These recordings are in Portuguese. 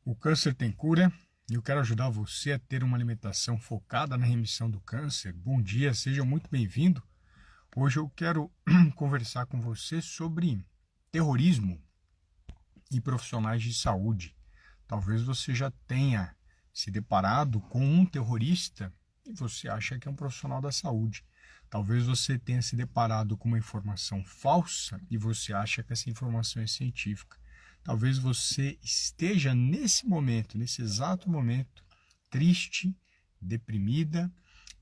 O câncer tem cura e eu quero ajudar você a ter uma alimentação focada na remissão do câncer. Bom dia, seja muito bem-vindo. Hoje eu quero conversar com você sobre terrorismo e profissionais de saúde. Talvez você já tenha se deparado com um terrorista e você acha que é um profissional da saúde. Talvez você tenha se deparado com uma informação falsa e você acha que essa informação é científica. Talvez você esteja nesse momento, nesse exato momento, triste, deprimida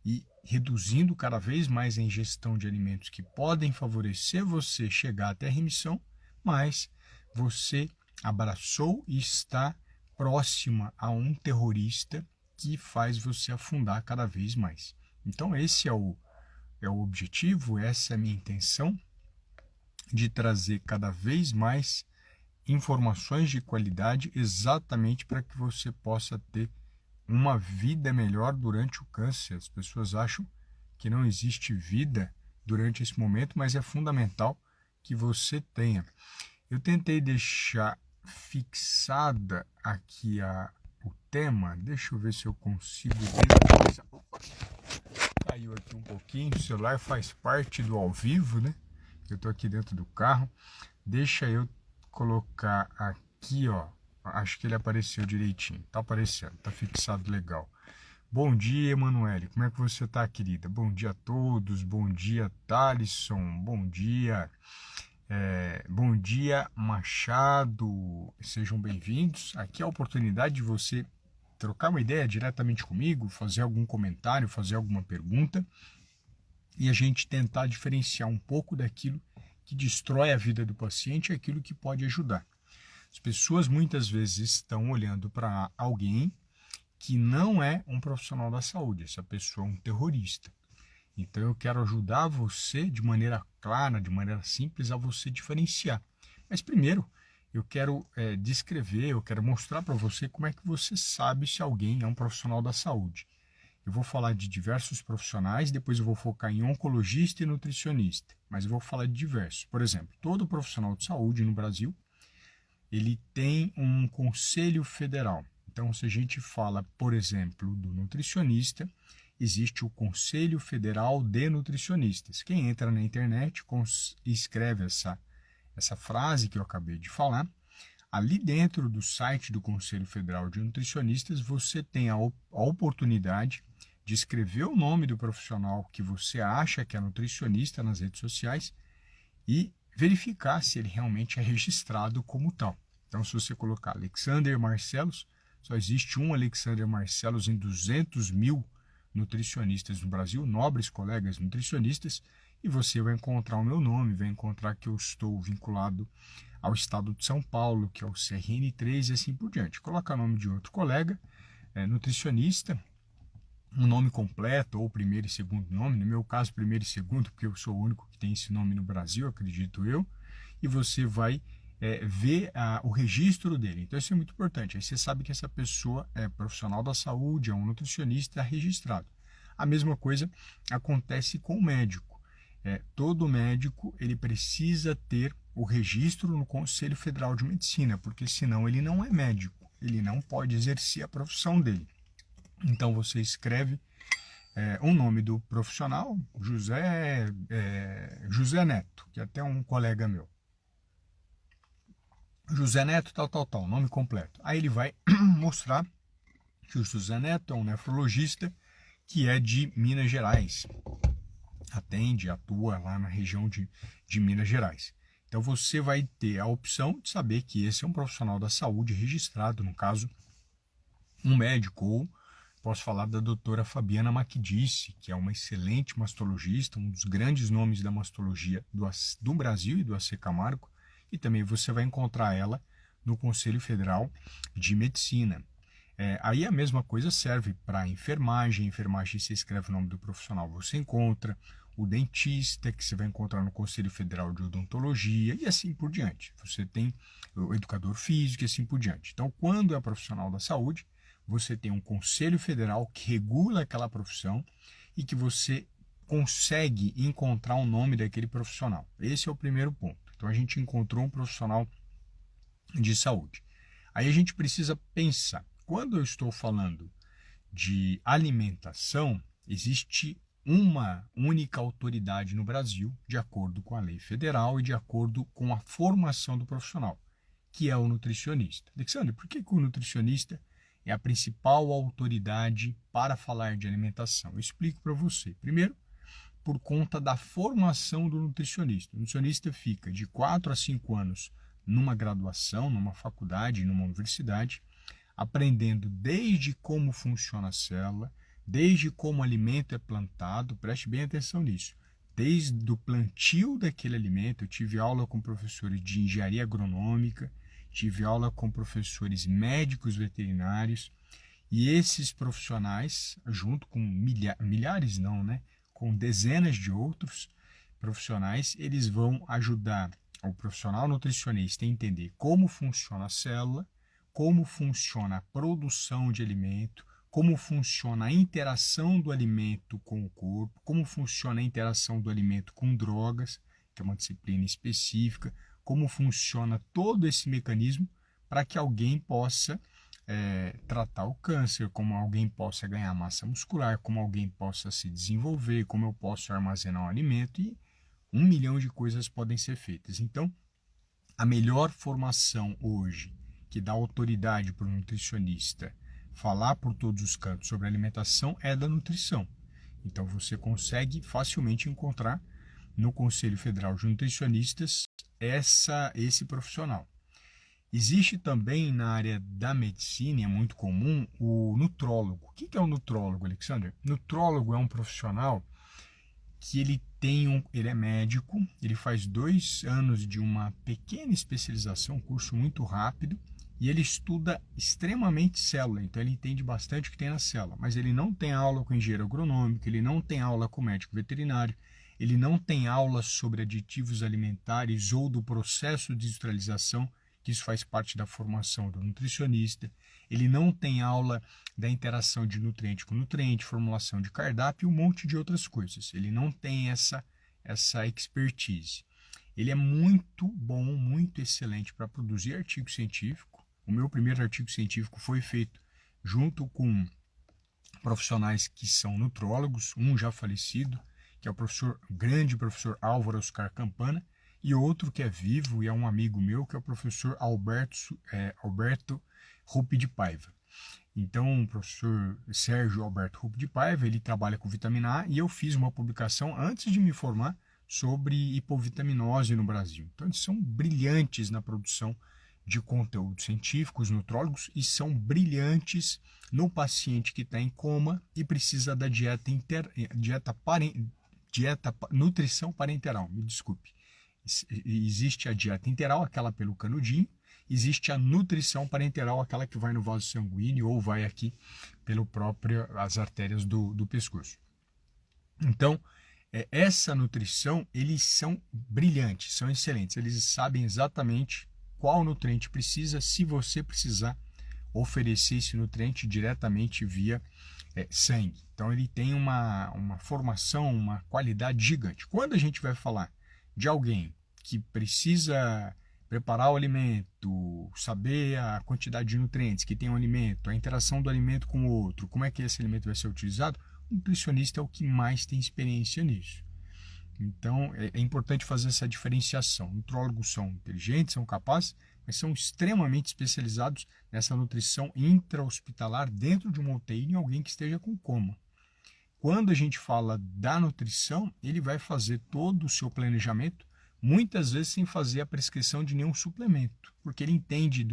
e reduzindo cada vez mais a ingestão de alimentos que podem favorecer você chegar até a remissão, mas você abraçou e está próxima a um terrorista que faz você afundar cada vez mais. Então esse é o objetivo, essa é a minha intenção, de trazer cada vez mais informações de qualidade exatamente para que você possa ter uma vida melhor durante o câncer. As pessoas acham que não existe vida durante esse momento, mas é fundamental que você tenha. Eu tentei deixar fixada aqui o tema, deixa eu ver se eu consigo visualizar. Opa, caiu aqui um pouquinho, o celular faz parte do ao vivo, né? Eu estou aqui dentro do carro, deixa eu colocar aqui, ó, acho que ele apareceu direitinho, tá aparecendo, tá fixado legal. Bom dia, Emanuele, como é que você tá, querida? Bom dia a todos, bom dia, Thalisson, bom dia, Machado, sejam bem-vindos. Aqui é a oportunidade de você trocar uma ideia diretamente comigo, fazer algum comentário, fazer alguma pergunta e a gente tentar diferenciar um pouco daquilo que destrói a vida do paciente e aquilo que pode ajudar. As pessoas muitas vezes estão olhando para alguém que não é um profissional da saúde, essa pessoa é um terrorista. Então eu quero ajudar você de maneira clara, de maneira simples, a você diferenciar. Mas primeiro eu quero descrever, eu quero mostrar para você como é que você sabe se alguém é um profissional da saúde. Eu vou falar de diversos profissionais, depois eu vou focar em oncologista e nutricionista, mas eu vou falar de diversos. Por exemplo, todo profissional de saúde no Brasil, ele tem um conselho federal. Então, se a gente fala, por exemplo, do nutricionista, existe o Conselho Federal de Nutricionistas. Quem entra na internet escreve essa frase que eu acabei de falar. Ali dentro do site do Conselho Federal de Nutricionistas, você tem a oportunidade de escrever o nome do profissional que você acha que é nutricionista nas redes sociais e verificar se ele realmente é registrado como tal. Então, se você colocar Alexander Marcelos, só existe um Alexander Marcelos em 200 mil nutricionistas no Brasil, nobres colegas nutricionistas, e você vai encontrar o meu nome, vai encontrar que eu estou vinculado ao estado de São Paulo, que é o CRN3 e assim por diante. Coloca o nome de outro colega, nutricionista, um nome completo ou primeiro e segundo nome, no meu caso primeiro e segundo, porque eu sou o único que tem esse nome no Brasil, acredito eu, e você vai ver o registro dele. Então isso é muito importante, aí você sabe que essa pessoa é profissional da saúde, é um nutricionista registrado. A mesma coisa acontece com o médico. Todo médico ele precisa ter o registro no Conselho Federal de Medicina, porque senão ele não é médico, ele não pode exercer a profissão dele. Então você escreve o nome do profissional, José Neto, que é até um colega meu. José Neto, tal, nome completo. Aí ele vai mostrar que o José Neto é um nefrologista que é de Minas Gerais. Atua lá na região de Minas Gerais. Então você vai ter a opção de saber que esse é um profissional da saúde registrado, no caso, um médico, ou posso falar da doutora Fabiana Macdice, que é uma excelente mastologista, um dos grandes nomes da mastologia do Brasil e do AC Camargo, e também você vai encontrar ela no Conselho Federal de Medicina. Aí a mesma coisa serve para enfermagem você escreve o nome do profissional, você encontra o dentista, que você vai encontrar no Conselho Federal de Odontologia e assim por diante. Você tem o educador físico e assim por diante. Então, quando é profissional da saúde, você tem um Conselho Federal que regula aquela profissão e que você consegue encontrar o nome daquele profissional. Esse é o primeiro ponto. Então, a gente encontrou um profissional de saúde. Aí a gente precisa pensar, quando eu estou falando de alimentação, existe uma única autoridade no Brasil, de acordo com a lei federal e de acordo com a formação do profissional, que é o nutricionista. Alexandre, por que o nutricionista é a principal autoridade para falar de alimentação? Eu explico para você. Primeiro, por conta da formação do nutricionista. O nutricionista fica de 4 a 5 anos numa graduação, numa faculdade, numa universidade, aprendendo desde como funciona a célula, desde como o alimento é plantado, preste bem atenção nisso, desde o plantio daquele alimento. Eu tive aula com professores de engenharia agronômica, tive aula com professores médicos veterinários, e esses profissionais, junto com milhares não, né? Com dezenas de outros profissionais, eles vão ajudar o profissional nutricionista a entender como funciona a célula, como funciona a produção de alimento, como funciona a interação do alimento com o corpo, como funciona a interação do alimento com drogas, que é uma disciplina específica, como funciona todo esse mecanismo para que alguém possa tratar o câncer, como alguém possa ganhar massa muscular, como alguém possa se desenvolver, como eu posso armazenar um alimento, e 1 milhão de coisas podem ser feitas. Então, a melhor formação hoje, que dá autoridade para o nutricionista falar por todos os cantos sobre alimentação, é da nutrição. Então, você consegue facilmente encontrar no Conselho Federal de Nutricionistas esse profissional. Existe também na área da medicina, é muito comum, o nutrólogo. O que é o nutrólogo, Alexander? Nutrólogo é um profissional que ele é médico, ele faz 2 anos de uma pequena especialização, um curso muito rápido, e ele estuda extremamente célula, então ele entende bastante o que tem na célula, mas ele não tem aula com engenheiro agronômico, ele não tem aula com médico veterinário, ele não tem aula sobre aditivos alimentares ou do processo de industrialização, que isso faz parte da formação do nutricionista. Ele não tem aula da interação de nutriente com nutriente, formulação de cardápio e um monte de outras coisas. Ele não tem essa expertise. Ele é muito bom, muito excelente para produzir artigo científico. O meu primeiro artigo científico foi feito junto com profissionais que são nutrólogos, um já falecido, que é o grande professor Álvaro Oscar Campana, e outro que é vivo e é um amigo meu, que é o professor Alberto Rupp de Paiva. Então, o professor Sérgio Alberto Rupp de Paiva, ele trabalha com vitamina A, e eu fiz uma publicação antes de me formar sobre hipovitaminose no Brasil. Então, eles são brilhantes na produção de conteúdos científicos, nutrólogos, e são brilhantes no paciente que está em coma e precisa da nutrição parenteral, me desculpe. Existe a dieta interal, aquela pelo canudinho, existe a nutrição parenteral, aquela que vai no vaso sanguíneo ou vai aqui pelo as artérias do pescoço. Então, essa nutrição, eles são brilhantes, são excelentes, eles sabem exatamente qual nutriente precisa, se você precisar oferecer esse nutriente diretamente via sangue. Então, ele tem uma formação, uma qualidade gigante. Quando a gente vai falar de alguém que precisa preparar o alimento, saber a quantidade de nutrientes que tem o alimento, a interação do alimento com o outro, como é que esse alimento vai ser utilizado, o nutricionista é o que mais tem experiência nisso. Então, é importante fazer essa diferenciação. Nutrólogos são inteligentes, são capazes, mas são extremamente especializados nessa nutrição intra-hospitalar dentro de uma UTI em alguém que esteja com coma. Quando a gente fala da nutrição, ele vai fazer todo o seu planejamento, muitas vezes sem fazer a prescrição de nenhum suplemento, porque ele entende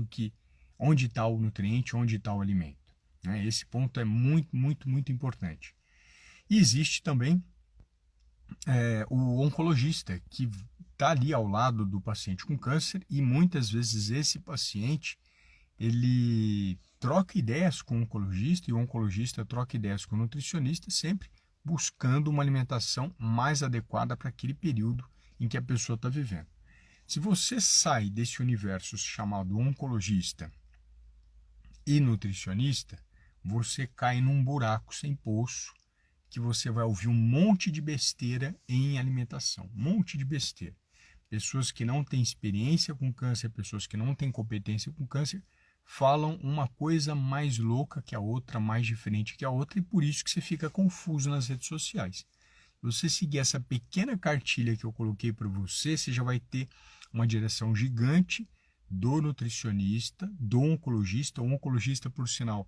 onde está o nutriente, onde está o alimento. Esse ponto é muito, muito, muito importante. E existe também o oncologista, que está ali ao lado do paciente com câncer, e muitas vezes esse paciente ele troca ideias com o oncologista e o oncologista troca ideias com o nutricionista, sempre buscando uma alimentação mais adequada para aquele período em que a pessoa está vivendo. Se você sai desse universo chamado oncologista e nutricionista, você cai num buraco sem poço, que você vai ouvir um monte de besteira em alimentação, um monte de besteira. Pessoas que não têm experiência com câncer, pessoas que não têm competência com câncer, falam uma coisa mais louca que a outra, mais diferente que a outra, e por isso que você fica confuso nas redes sociais. Se você seguir essa pequena cartilha que eu coloquei para você, você já vai ter uma direção gigante do nutricionista, do oncologista. O oncologista, por sinal,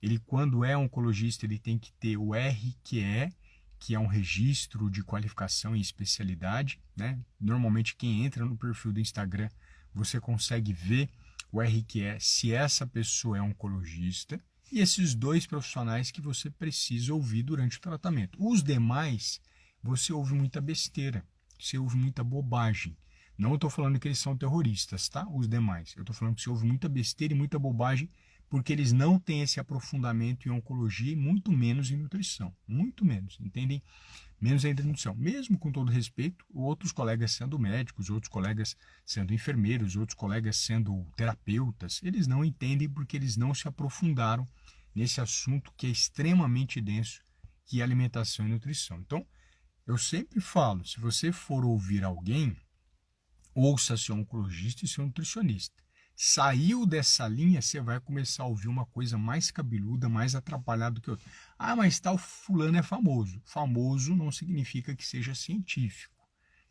ele quando é oncologista, ele tem que ter o RQE, que é um registro de qualificação e especialidade, né? Normalmente quem entra no perfil do Instagram, você consegue ver o RQE se essa pessoa é oncologista, e esses dois profissionais que você precisa ouvir durante o tratamento. Os demais, você ouve muita besteira, você ouve muita bobagem. Não estou falando que eles são terroristas, tá? Os demais. Eu estou falando que você ouve muita besteira e muita bobagem porque eles não têm esse aprofundamento em oncologia e muito menos em nutrição. Muito menos, entendem? Menos ainda em nutrição. Mesmo com todo respeito, outros colegas sendo médicos, outros colegas sendo enfermeiros, outros colegas sendo terapeutas, eles não entendem porque eles não se aprofundaram nesse assunto que é extremamente denso, que é alimentação e nutrição. Então, eu sempre falo, se você for ouvir alguém, ouça seu oncologista e seu nutricionista. Saiu dessa linha, você vai começar a ouvir uma coisa mais cabeluda, mais atrapalhada do que outra. Ah, mas tal fulano é famoso. Famoso não significa que seja científico.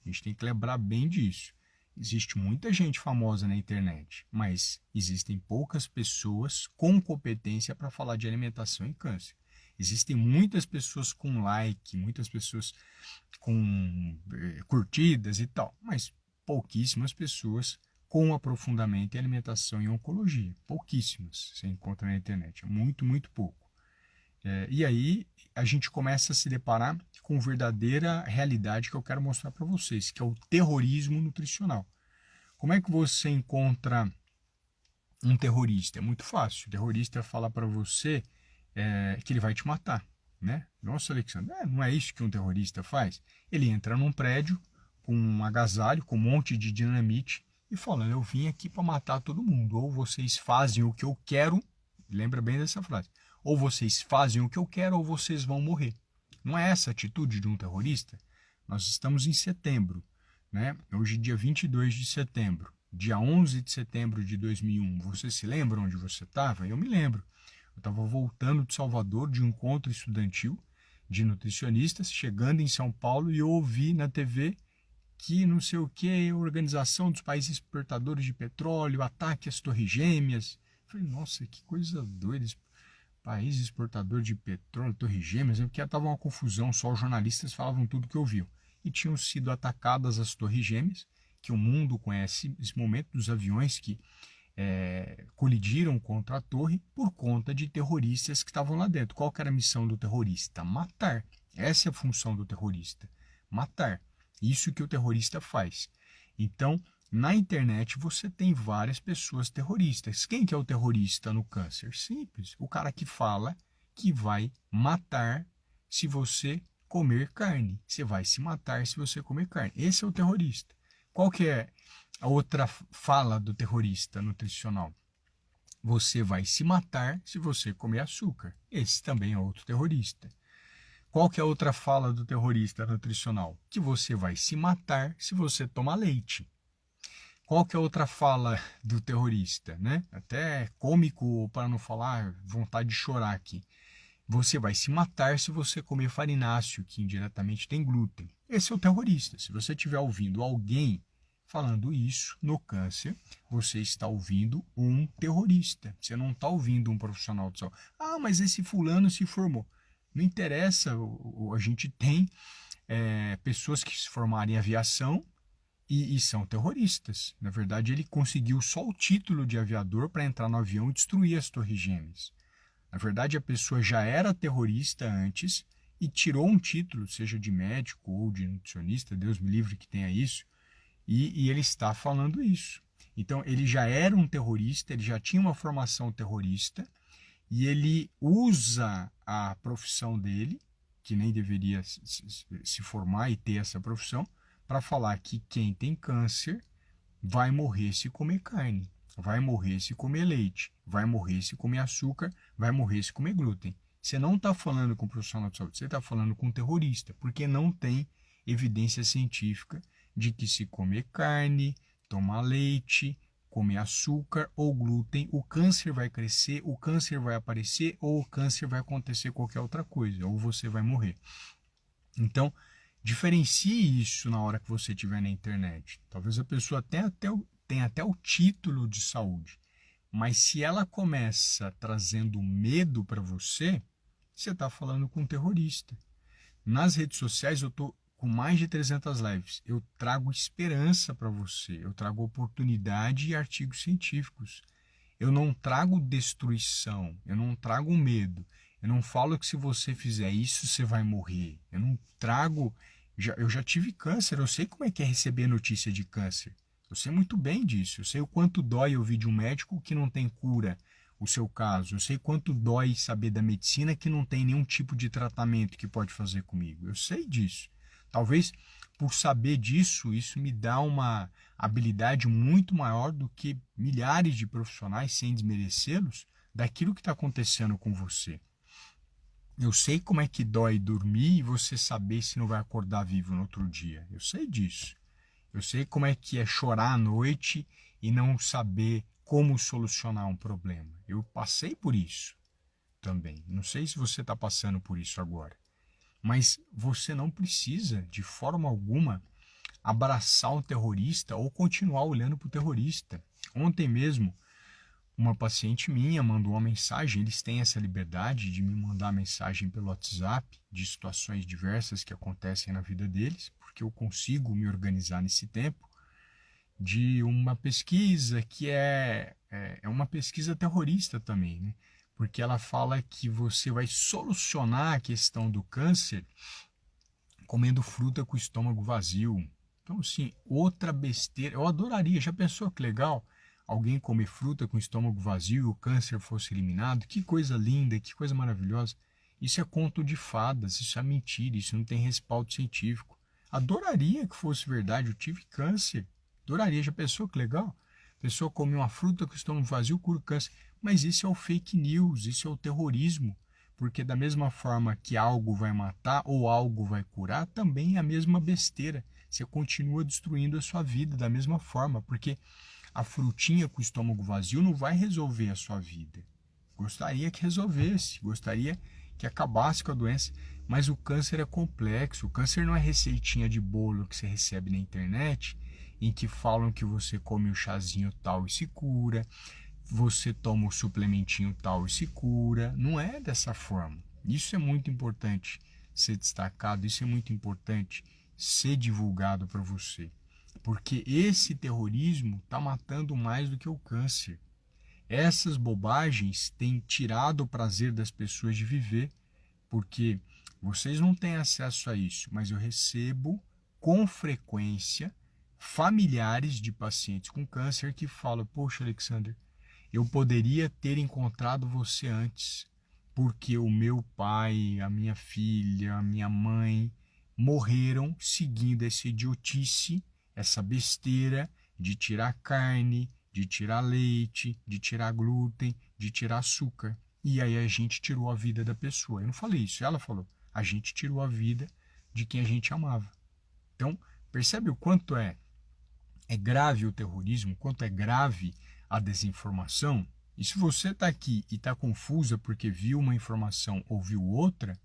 A gente tem que lembrar bem disso. Existe muita gente famosa na internet, mas existem poucas pessoas com competência para falar de alimentação e câncer. Existem muitas pessoas com like, muitas pessoas com curtidas e tal, mas pouquíssimas pessoas com aprofundamento em alimentação e oncologia. Pouquíssimas você encontra na internet, é muito, muito pouco. E aí a gente começa a se deparar com verdadeira realidade que eu quero mostrar para vocês, que é o terrorismo nutricional. Como é que você encontra um terrorista? É muito fácil. O terrorista fala para você que ele vai te matar, né? Nossa, Alexandre, não é isso que um terrorista faz? Ele entra num prédio com um agasalho, com um monte de dinamite e falando, eu vim aqui para matar todo mundo. Ou vocês fazem o que eu quero, lembra bem dessa frase, ou vocês fazem o que eu quero ou vocês vão morrer. Não é essa a atitude de um terrorista? Nós estamos em setembro, né? Hoje dia 22 de setembro, dia 11 de setembro de 2001. Você se lembra onde você estava? Eu me lembro. Eu estava voltando de Salvador de um encontro estudantil de nutricionistas, chegando em São Paulo, e eu ouvi na TV que não sei o que, Organização dos Países Exportadores de Petróleo, ataque às Torres Gêmeas. Eu falei, nossa, que coisa doida, país exportador de petróleo, Torres Gêmeas, porque estava uma confusão, só os jornalistas falavam tudo que ouviam. E tinham sido atacadas as Torres Gêmeas, que o mundo conhece esse momento dos aviões que colidiram contra a torre por conta de terroristas que estavam lá dentro. Qual que era a missão do terrorista? Matar. Essa é a função do terrorista, matar. Isso que o terrorista faz. Então, na internet você tem várias pessoas terroristas. Quem que é o terrorista no câncer? Simples. O cara que fala que vai matar se você comer carne. Você vai se matar se você comer carne. Esse é o terrorista. Qual que é a outra fala do terrorista nutricional? Você vai se matar se você comer açúcar. Esse também é outro terrorista. Qual que é a outra fala do terrorista nutricional? Que você vai se matar se você tomar leite. Qual que é a outra fala do terrorista, né? Até cômico, para não falar vontade de chorar aqui. Você vai se matar se você comer farináceo, que indiretamente tem glúten. Esse é o terrorista. Se você estiver ouvindo alguém falando isso no câncer, você está ouvindo um terrorista. Você não está ouvindo um profissional de saúde. Ah, mas esse fulano se formou. Não interessa, a gente tem pessoas que se formaram em aviação e são terroristas. Na verdade, ele conseguiu só o título de aviador para entrar no avião e destruir as Torres Gêmeas. Na verdade, a pessoa já era terrorista antes e tirou um título, seja de médico ou de nutricionista, Deus me livre que tenha isso, e ele está falando isso. Então, ele já era um terrorista, ele já tinha uma formação terrorista, e ele usa a profissão dele, que nem deveria se formar e ter essa profissão, para falar que quem tem câncer vai morrer se comer carne, vai morrer se comer leite, vai morrer se comer açúcar, vai morrer se comer glúten. Você não está falando com um profissional de saúde, você está falando com um terrorista, porque não tem evidência científica de que se comer carne, tomar leite, comer açúcar ou glúten, o câncer vai crescer, o câncer vai aparecer ou o câncer vai acontecer qualquer outra coisa, ou você vai morrer. Então, diferencie isso na hora que você estiver na internet. Talvez a pessoa tenha até o título de saúde, mas se ela começa trazendo medo para você, você está falando com um terrorista. Nas redes sociais eu estou com mais de 300 lives. Eu trago esperança para você, eu trago oportunidade e artigos científicos. Eu não trago destruição, eu não trago medo. Eu não falo que se você fizer isso, você vai morrer. Eu não trago... Eu já tive câncer, eu sei como é que é receber notícia de câncer. Eu sei muito bem disso. Eu sei o quanto dói ouvir de um médico que não tem cura o seu caso. Eu sei quanto dói saber da medicina que não tem nenhum tipo de tratamento que pode fazer comigo. Eu sei disso. Talvez por saber disso, isso me dá uma habilidade muito maior do que milhares de profissionais, sem desmerecê-los, daquilo que está acontecendo com você. Eu sei como é que dói dormir e você saber se não vai acordar vivo no outro dia. Eu sei disso. Eu sei como é que é chorar à noite e não saber como solucionar um problema. Eu passei por isso também. Não sei se você está passando por isso agora. Mas você não precisa, de forma alguma, abraçar o terrorista ou continuar olhando para o terrorista. Ontem mesmo, uma paciente minha mandou uma mensagem, eles têm essa liberdade de me mandar mensagem pelo WhatsApp de situações diversas que acontecem na vida deles, porque eu consigo me organizar nesse tempo, de uma pesquisa que é uma pesquisa terrorista também, né? Porque ela fala que você vai solucionar a questão do câncer comendo fruta com o estômago vazio. Então, assim, outra besteira. Eu adoraria, já pensou que legal? Alguém comer fruta com o estômago vazio e o câncer fosse eliminado? Que coisa linda, que coisa maravilhosa. Isso é conto de fadas, isso é mentira, isso não tem respaldo científico. Adoraria que fosse verdade, eu tive câncer. Adoraria, já pensou que legal? A pessoa come uma fruta com o estômago vazio, cura o câncer. Mas isso é o fake news, isso é o terrorismo. Porque da mesma forma que algo vai matar ou algo vai curar, também é a mesma besteira. Você continua destruindo a sua vida da mesma forma, porque a frutinha com o estômago vazio não vai resolver a sua vida. Gostaria que resolvesse, gostaria que acabasse com a doença, mas o câncer é complexo. O câncer não é receitinha de bolo que você recebe na internet, em que falam que você come o chazinho tal e se cura, você toma o suplementinho tal e se cura. Não é dessa forma. Isso é muito importante ser destacado, isso é muito importante ser divulgado para você. Porque esse terrorismo está matando mais do que o câncer. Essas bobagens têm tirado o prazer das pessoas de viver, porque vocês não têm acesso a isso, mas eu recebo com frequência familiares de pacientes com câncer que falam: poxa, Alexander, eu poderia ter encontrado você antes, porque o meu pai, a minha filha, a minha mãe morreram seguindo essa idiotice, essa besteira de tirar carne, de tirar leite, de tirar glúten, de tirar açúcar. E aí a gente tirou a vida da pessoa. Eu não falei isso, ela falou. A gente tirou a vida de quem a gente amava. Então, percebe o quanto é grave o terrorismo, o quanto é grave a desinformação? E se você está aqui e está confusa porque viu uma informação ou viu outra,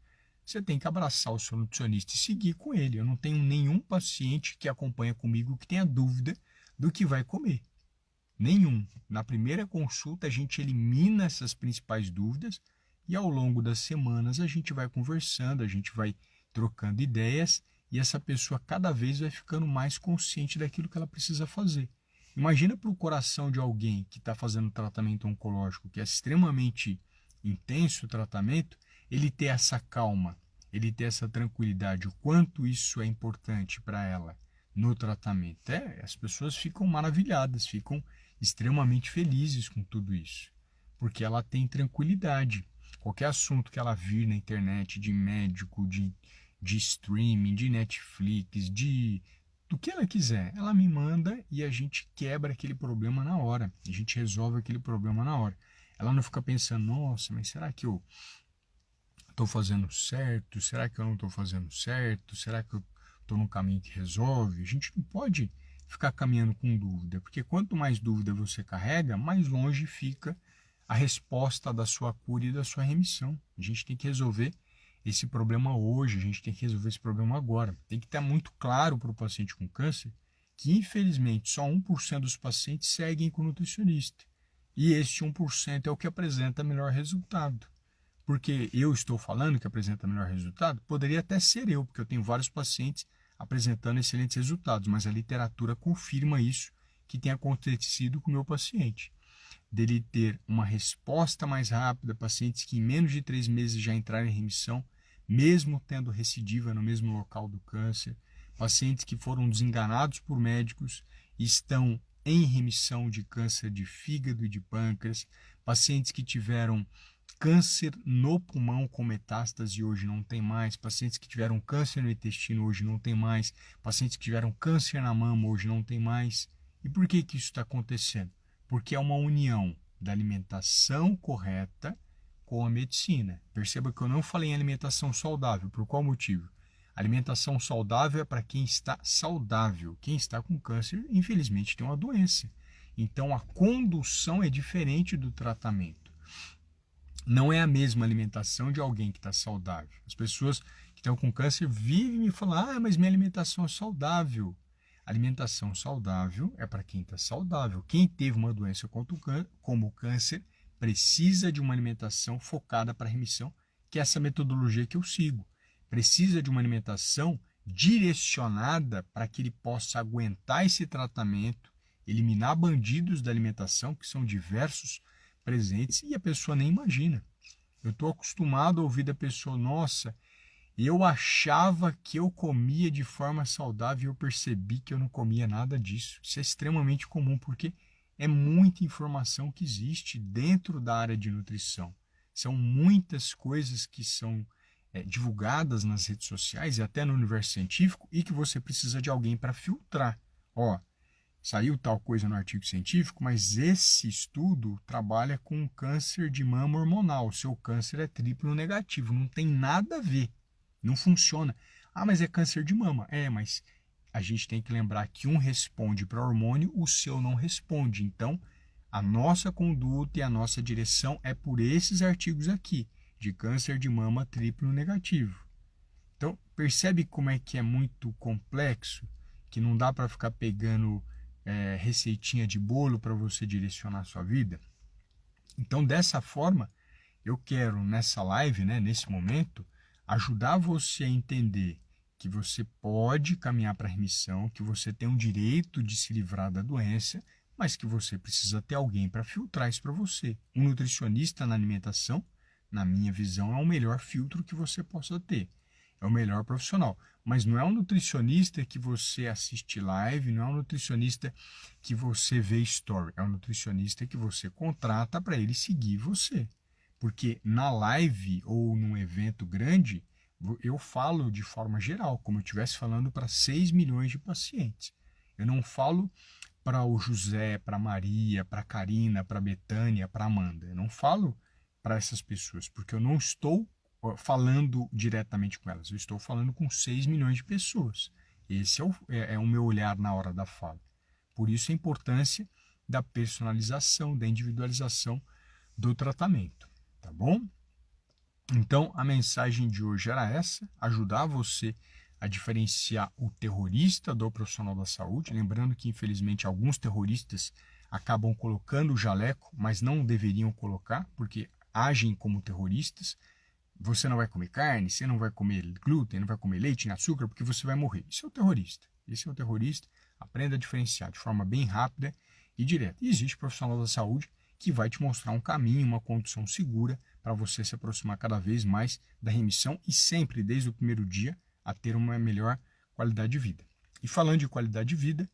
você tem que abraçar o seu nutricionista e seguir com ele. Eu não tenho nenhum paciente que acompanha comigo que tenha dúvida do que vai comer. Nenhum. Na primeira consulta a gente elimina essas principais dúvidas e ao longo das semanas a gente vai conversando, a gente vai trocando ideias e essa pessoa cada vez vai ficando mais consciente daquilo que ela precisa fazer. Imagina para o coração de alguém que está fazendo tratamento oncológico, que é extremamente intenso o tratamento, ele ter essa calma, ele ter essa tranquilidade, o quanto isso é importante para ela no tratamento. As pessoas ficam maravilhadas, ficam extremamente felizes com tudo isso, porque ela tem tranquilidade. Qualquer assunto que ela vir na internet, de médico, de streaming, de Netflix, do que ela quiser, ela me manda e a gente quebra aquele problema na hora, a gente resolve aquele problema na hora. Ela não fica pensando: nossa, mas será que eu estou fazendo certo? Será que eu não estou fazendo certo? Será que eu estou no caminho que resolve? A gente não pode ficar caminhando com dúvida, porque quanto mais dúvida você carrega, mais longe fica a resposta da sua cura e da sua remissão. A gente tem que resolver esse problema hoje, a gente tem que resolver esse problema agora. Tem que estar muito claro para o paciente com câncer que, infelizmente, só 1% dos pacientes seguem com o nutricionista. E esse 1% é o que apresenta melhor resultado. Porque eu estou falando que apresenta melhor resultado? Poderia até ser eu, porque eu tenho vários pacientes apresentando excelentes resultados, mas a literatura confirma isso que tem acontecido com o meu paciente. Dele ter uma resposta mais rápida, pacientes que em menos de 3 meses já entraram em remissão, mesmo tendo recidiva no mesmo local do câncer, pacientes que foram desenganados por médicos e estão em remissão de câncer de fígado e de pâncreas, pacientes que tiveram câncer no pulmão com metástase e hoje não tem mais, pacientes que tiveram câncer no intestino hoje não tem mais, pacientes que tiveram câncer na mama hoje não tem mais. E por que isso está acontecendo? Porque é uma união da alimentação correta com a medicina. Perceba que eu não falei em alimentação saudável. Por qual motivo? Alimentação saudável é para quem está saudável. Quem está com câncer, infelizmente, tem uma doença. Então, a condução é diferente do tratamento. Não é a mesma alimentação de alguém que está saudável. As pessoas que estão com câncer vivem me falando, mas minha alimentação é saudável. Alimentação saudável é para quem está saudável. Quem teve uma doença como o câncer precisa de uma alimentação focada para remissão, que é essa metodologia que eu sigo. Precisa de uma alimentação direcionada para que ele possa aguentar esse tratamento, eliminar bandidos da alimentação, que são diversos presentes, e a pessoa nem imagina. Eu estou acostumado a ouvir da pessoa, nossa, eu achava que eu comia de forma saudável e eu percebi que eu não comia nada disso. Isso é extremamente comum porque é muita informação que existe dentro da área de nutrição. São muitas coisas que são divulgadas nas redes sociais e até no universo científico e que você precisa de alguém para filtrar. Ó, saiu tal coisa no artigo científico, mas esse estudo trabalha com câncer de mama hormonal. O seu câncer é triplo negativo, não tem nada a ver. Não funciona. Ah, mas é câncer de mama. É, mas a gente tem que lembrar que um responde para hormônio, o seu não responde. Então, a nossa conduta e a nossa direção é por esses artigos aqui, de câncer de mama triplo negativo. Então, percebe como é que é muito complexo, que não dá para ficar pegando receitinha de bolo para você direcionar a sua vida? Então, dessa forma, eu quero nessa live, nesse momento, ajudar você a entender que você pode caminhar para a remissão, que você tem o direito de se livrar da doença, mas que você precisa ter alguém para filtrar isso para você. Um nutricionista na alimentação, na minha visão, é o melhor filtro que você possa ter. É o melhor profissional. Mas não é um nutricionista que você assiste live, não é um nutricionista que você vê story. É um nutricionista que você contrata para ele seguir você. Porque na live ou num evento grande, eu falo de forma geral, como eu estivesse falando para 6 milhões de pacientes. Eu não falo para o José, para a Maria, para a Karina, para a Betânia, para a Amanda. Eu não falo para essas pessoas, porque eu não estou falando diretamente com elas. Eu estou falando com 6 milhões de pessoas. Esse é o meu olhar na hora da fala. Por isso a importância da personalização, da individualização do tratamento. Tá bom? Então, a mensagem de hoje era essa, ajudar você a diferenciar o terrorista do profissional da saúde, lembrando que, infelizmente, alguns terroristas acabam colocando o jaleco, mas não deveriam colocar, porque agem como terroristas. Você não vai comer carne, você não vai comer glúten, não vai comer leite nem açúcar, porque você vai morrer. Isso é o terrorista. Esse é o terrorista. Aprenda a diferenciar de forma bem rápida e direta. E existe profissional da saúde que vai te mostrar um caminho, uma condução segura para você se aproximar cada vez mais da remissão e sempre, desde o primeiro dia, a ter uma melhor qualidade de vida. E falando de qualidade de vida,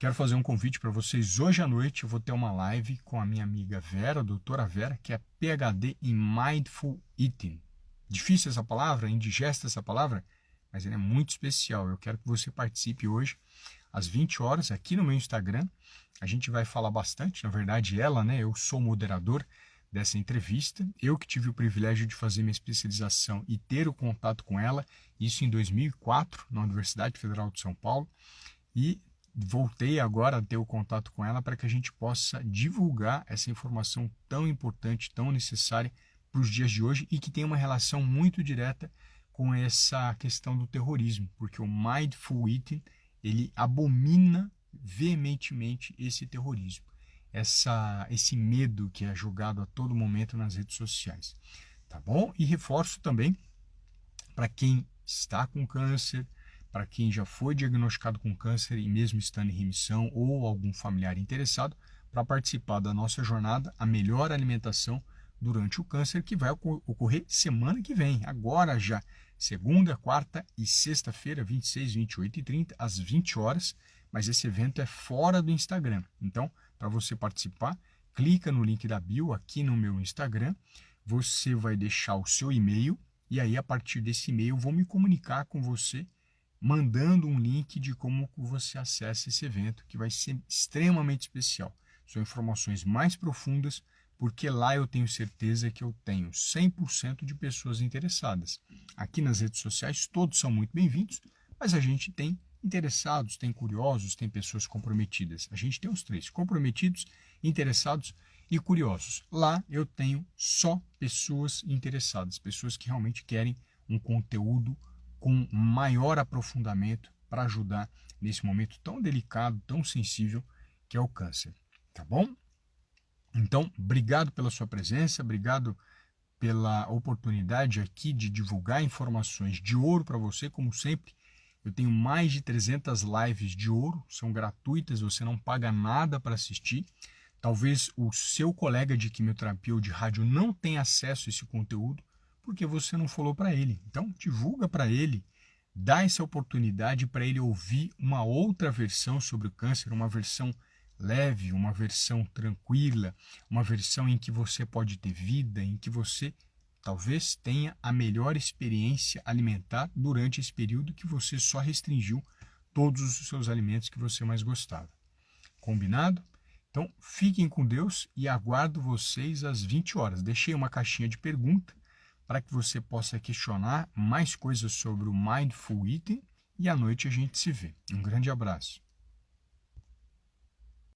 quero fazer um convite para vocês. Hoje à noite eu vou ter uma live com a minha amiga Vera, a doutora Vera, que é PhD em Mindful Eating. Difícil essa palavra, indigesta essa palavra, mas ela é muito especial. Eu quero que você participe hoje, às 20 horas, aqui no meu Instagram. A gente vai falar bastante, na verdade ela, eu sou moderador dessa entrevista. Eu que tive o privilégio de fazer minha especialização e ter o contato com ela, isso em 2004, na Universidade Federal de São Paulo. E voltei agora a ter o contato com ela para que a gente possa divulgar essa informação tão importante, tão necessária para os dias de hoje e que tem uma relação muito direta com essa questão do terrorismo, porque o Mindful Eating, ele abomina veementemente esse terrorismo, esse medo que é jogado a todo momento nas redes sociais, tá bom? E reforço também para quem está com câncer, para quem já foi diagnosticado com câncer e mesmo estando em remissão ou algum familiar interessado, para participar da nossa jornada A Melhor Alimentação durante o Câncer, que vai ocorrer semana que vem, agora já, segunda, quarta e sexta-feira, 26, 28 e 30, às 20 horas, mas esse evento é fora do Instagram. Então, para você participar, clica no link da bio aqui no meu Instagram, você vai deixar o seu e-mail, e aí a partir desse e-mail eu vou me comunicar com você, mandando um link de como você acessa esse evento, que vai ser extremamente especial. São informações mais profundas, porque lá eu tenho certeza que eu tenho 100% de pessoas interessadas. Aqui nas redes sociais todos são muito bem-vindos, mas a gente tem interessados, tem curiosos, tem pessoas comprometidas. A gente tem os três, comprometidos, interessados e curiosos. Lá eu tenho só pessoas interessadas, pessoas que realmente querem um conteúdo com maior aprofundamento para ajudar nesse momento tão delicado, tão sensível que é o câncer, tá bom? Então, obrigado pela sua presença, obrigado pela oportunidade aqui de divulgar informações de ouro para você, como sempre. Eu tenho mais de 300 lives de ouro, são gratuitas, você não paga nada para assistir. Talvez o seu colega de quimioterapia ou de rádio não tenha acesso a esse conteúdo, porque você não falou para ele. Então, divulga para ele, dá essa oportunidade para ele ouvir uma outra versão sobre o câncer, uma versão leve, uma versão tranquila, uma versão em que você pode ter vida, em que você talvez tenha a melhor experiência alimentar durante esse período que você só restringiu todos os seus alimentos que você mais gostava. Combinado? Então, fiquem com Deus e aguardo vocês às 20 horas. Deixei uma caixinha de pergunta para que você possa questionar mais coisas sobre o Mindful Eating e à noite a gente se vê. Um grande abraço.